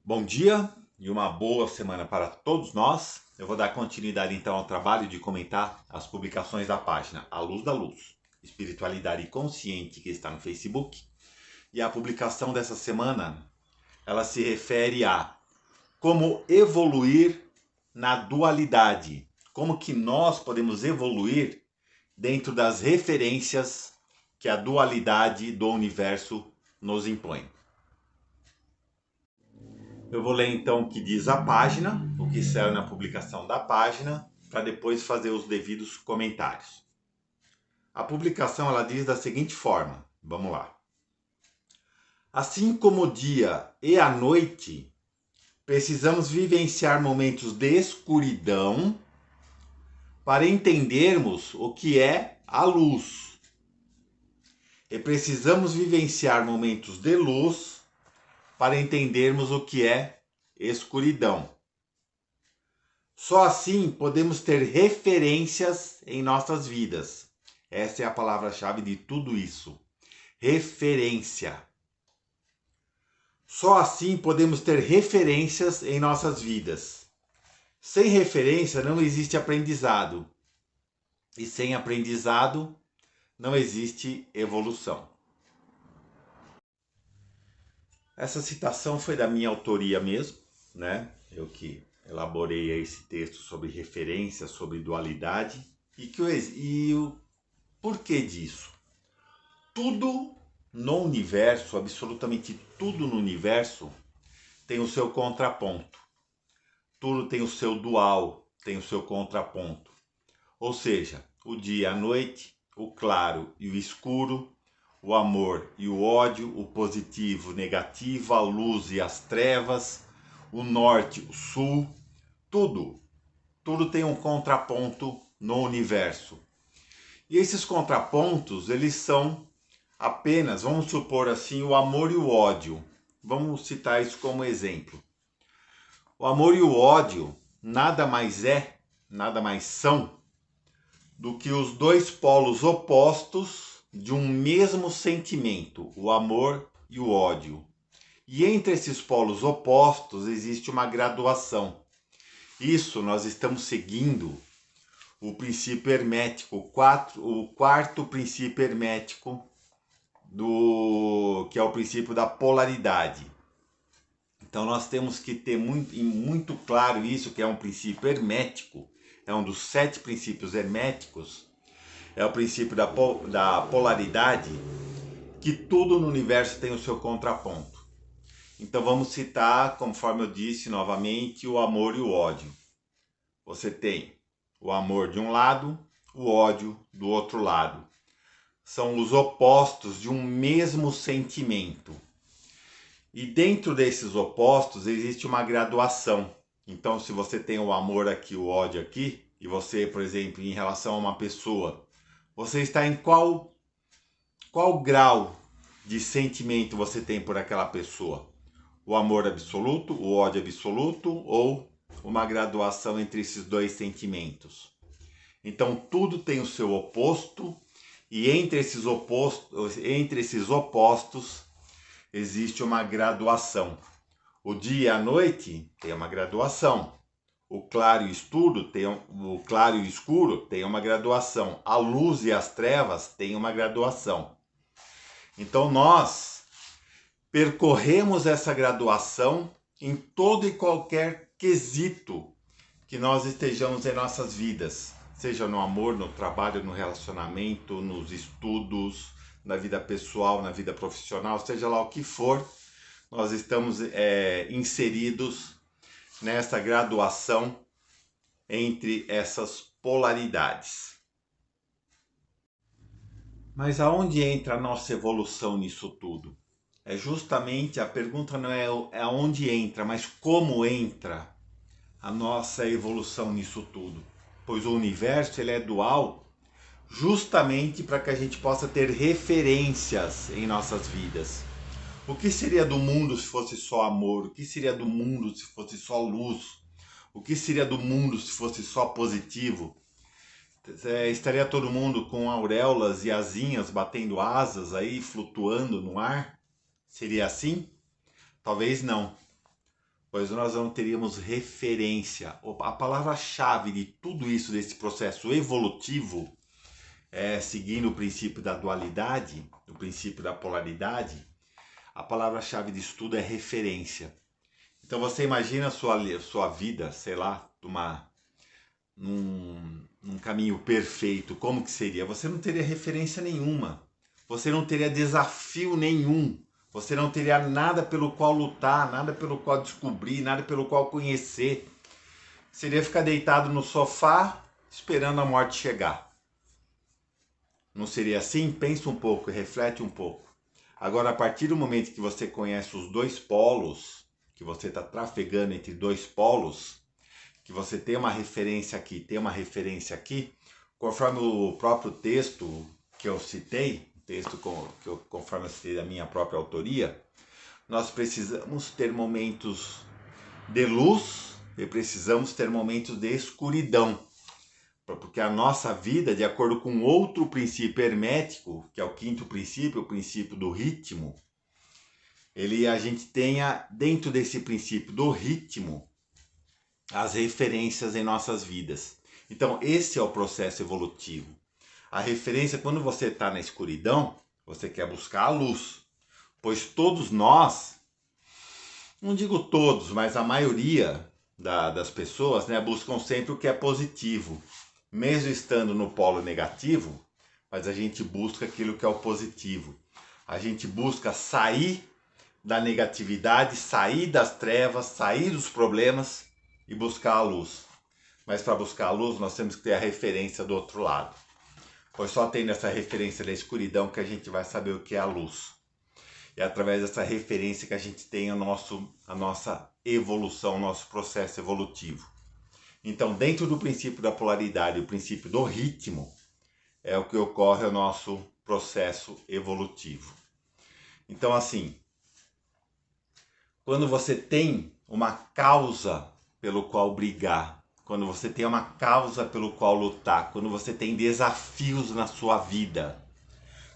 Bom dia e uma boa semana para todos nós. Eu vou dar continuidade então ao trabalho de comentar as publicações da página A Luz da Luz, Espiritualidade Consciente, que está no Facebook. E a publicação dessa semana, ela se refere a como evoluir na dualidade. Como que nós podemos evoluir dentro das referências que a dualidade do universo nos impõe. Eu vou ler então o que diz a página, o que saiu na publicação da página, para depois fazer os devidos comentários. A publicação ela diz da seguinte forma, vamos lá. Assim como o dia e a noite, precisamos vivenciar momentos de escuridão para entendermos o que é a luz. E precisamos vivenciar momentos de luz para entendermos o que é escuridão. Só assim podemos ter referências em nossas vidas. Essa é a palavra-chave de tudo isso. Referência. Só assim podemos ter referências em nossas vidas. Sem referência não existe aprendizado. E sem aprendizado não existe evolução. Essa citação foi da minha autoria mesmo, né? Eu que elaborei esse texto sobre referência, sobre dualidade e o porquê disso. Tudo no universo, absolutamente tudo no universo, tem o seu contraponto. Tudo tem o seu dual, tem o seu contraponto. Ou seja, o dia, a noite, o claro e o escuro, o amor e o ódio, o positivo, o negativo, a luz e as trevas, o norte, o sul, tudo tem um contraponto no universo. E esses contrapontos, eles são apenas, vamos supor assim, o amor e o ódio. Vamos citar isso como exemplo. O amor e o ódio nada mais são do que os dois polos opostos de um mesmo sentimento, o amor e o ódio. E entre esses polos opostos existe uma graduação. Isso nós estamos seguindo o princípio hermético, o quarto princípio hermético, que é o princípio da polaridade. Então nós temos que ter muito claro isso, que é um princípio hermético, é um dos 7 princípios herméticos, é o princípio da polaridade, que tudo no universo tem o seu contraponto. Então vamos citar, conforme eu disse novamente, o amor e o ódio. Você tem o amor de um lado, o ódio do outro lado. São os opostos de um mesmo sentimento. E dentro desses opostos existe uma graduação. Então, se você tem o amor aqui, o ódio aqui, e você, por exemplo, em relação a uma pessoa, você está em qual grau de sentimento você tem por aquela pessoa? O amor absoluto, o ódio absoluto ou uma graduação entre esses dois sentimentos? Então, tudo tem o seu oposto e entre esses opostos existe uma graduação. O dia e a noite tem uma graduação. O claro e o escuro tem uma graduação. A luz e as trevas têm uma graduação. Então nós percorremos essa graduação em todo e qualquer quesito que nós estejamos em nossas vidas, seja no amor, no trabalho, no relacionamento, nos estudos, na vida pessoal, na vida profissional, seja lá o que for, nós estamos inseridos nessa graduação entre essas polaridades. Mas aonde entra a nossa evolução nisso tudo? É justamente, a pergunta não é aonde entra, mas como entra a nossa evolução nisso tudo. Pois o universo ele é dual justamente para que a gente possa ter referências em nossas vidas. O que seria do mundo se fosse só amor? O que seria do mundo se fosse só luz? O que seria do mundo se fosse só positivo? Estaria todo mundo com auréolas e asinhas batendo asas aí, flutuando no ar? Seria assim? Talvez não. pois nós não teríamos referência. A palavra-chave de tudo isso, desse processo evolutivo, seguindo o princípio da dualidade, o princípio da polaridade, a palavra-chave disso tudo é referência. Então você imagina a sua vida, sei lá, num caminho perfeito, como que seria? Você não teria referência nenhuma, você não teria desafio nenhum, você não teria nada pelo qual lutar, nada pelo qual descobrir, nada pelo qual conhecer. Seria ficar deitado no sofá esperando a morte chegar. Não seria assim? Pensa um pouco, reflete um pouco. Agora, a partir do momento que você conhece os dois polos, que você está trafegando entre dois polos, que você tem uma referência aqui, tem uma referência aqui, conforme o próprio texto que eu citei, conforme eu citei da minha própria autoria, nós precisamos ter momentos de luz e precisamos ter momentos de escuridão. Porque a nossa vida, de acordo com outro princípio hermético, que é o quinto princípio, o princípio do ritmo, a gente tenha dentro desse princípio do ritmo as referências em nossas vidas. Então esse é o processo evolutivo. A referência, quando você está na escuridão, você quer buscar a luz, pois todos nós, não digo todos, mas a maioria das pessoas, né, buscam sempre o que é positivo. Mesmo estando no polo negativo, mas a gente busca aquilo que é o positivo. A gente busca sair da negatividade, sair das trevas, sair dos problemas e buscar a luz. Mas para buscar a luz, nós temos que ter a referência do outro lado. Pois só tendo essa referência da escuridão que a gente vai saber o que é a luz. É através dessa referência que a gente tem a nossa evolução, o nosso processo evolutivo. Então, dentro do princípio da polaridade, o princípio do ritmo, é o que ocorre o nosso processo evolutivo. Então, assim, quando você tem uma causa pelo qual brigar, quando você tem uma causa pelo qual lutar, quando você tem desafios na sua vida,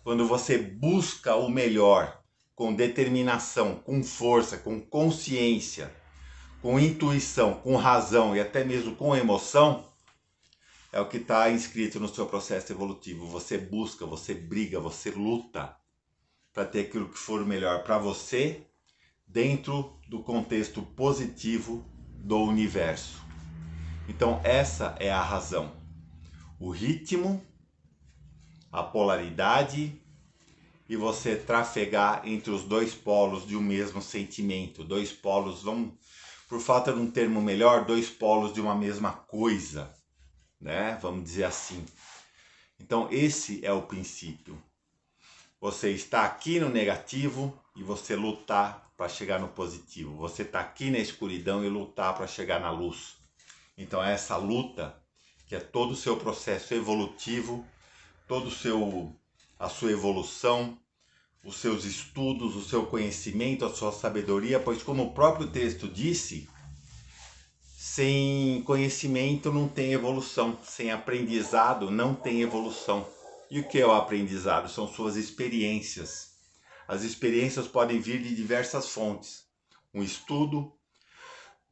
quando você busca o melhor com determinação, com força, com consciência, com intuição, com razão e até mesmo com emoção, é o que está inscrito no seu processo evolutivo. Você busca, você briga, você luta para ter aquilo que for melhor para você dentro do contexto positivo do universo. Então essa é a razão. O ritmo, a polaridade e você trafegar entre os dois polos de um mesmo sentimento. Dois polos, por falta de um termo melhor, dois polos de uma mesma coisa, né? Vamos dizer assim. Então esse é o princípio. Você está aqui no negativo e você lutar para chegar no positivo. Você está aqui na escuridão e lutar para chegar na luz. Então é essa luta que é todo o seu processo evolutivo, a sua evolução, os seus estudos, o seu conhecimento, a sua sabedoria, pois como o próprio texto disse, sem conhecimento não tem evolução, sem aprendizado não tem evolução. E o que é o aprendizado? São suas experiências. As experiências podem vir de diversas fontes. Um estudo,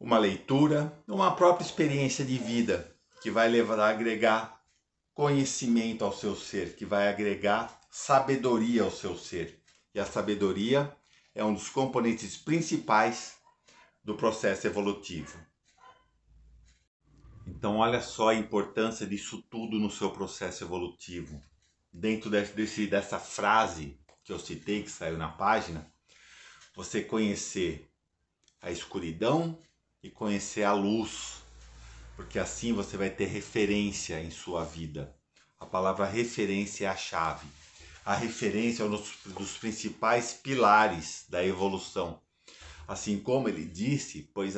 uma leitura, uma própria experiência de vida, que vai levar a agregar conhecimento ao seu ser, que vai agregar sabedoria ao seu ser. E a sabedoria é um dos componentes principais do processo evolutivo. Então olha só a importância disso tudo no seu processo evolutivo. Dentro dessa frase que eu citei, que saiu na página, você conhecer a escuridão e conhecer a luz, porque assim você vai ter referência em sua vida. A palavra referência é a chave. A referência é um dos principais pilares da evolução. Assim como ele disse, pois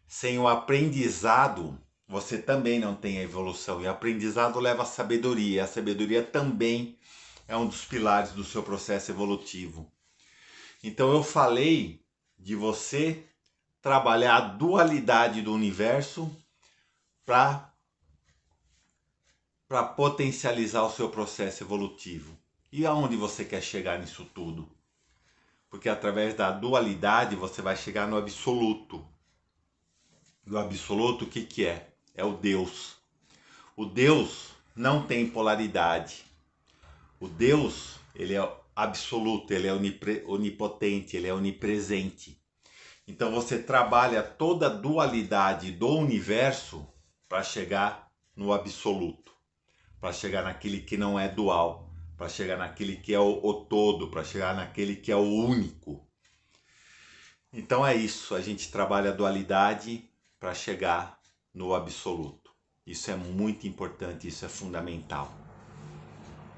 sem o aprendizado você também não tem a evolução. E aprendizado leva a sabedoria. E a sabedoria também é um dos pilares do seu processo evolutivo. Então eu falei de você trabalhar a dualidade do universo para potencializar o seu processo evolutivo. E aonde você quer chegar nisso tudo? Porque através da dualidade você vai chegar no absoluto. E o absoluto, o que que é? É o Deus. O Deus não tem polaridade. O Deus, ele é absoluto, ele é onipotente, ele é onipresente. Então você trabalha toda a dualidade do universo para chegar no absoluto, para chegar naquele que não é dual, para chegar naquele que é o todo, para chegar naquele que é o único. Então é isso, a gente trabalha a dualidade para chegar no absoluto. Isso é muito importante, isso é fundamental.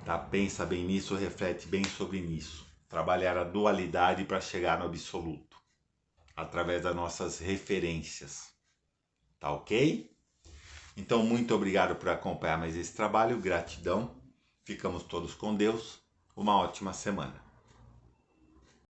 Tá? Pensa bem nisso, reflete bem sobre isso. Trabalhar a dualidade para chegar no absoluto, através das nossas referências. Tá ok? Então, muito obrigado por acompanhar mais esse trabalho. Gratidão. Ficamos todos com Deus. Uma ótima semana.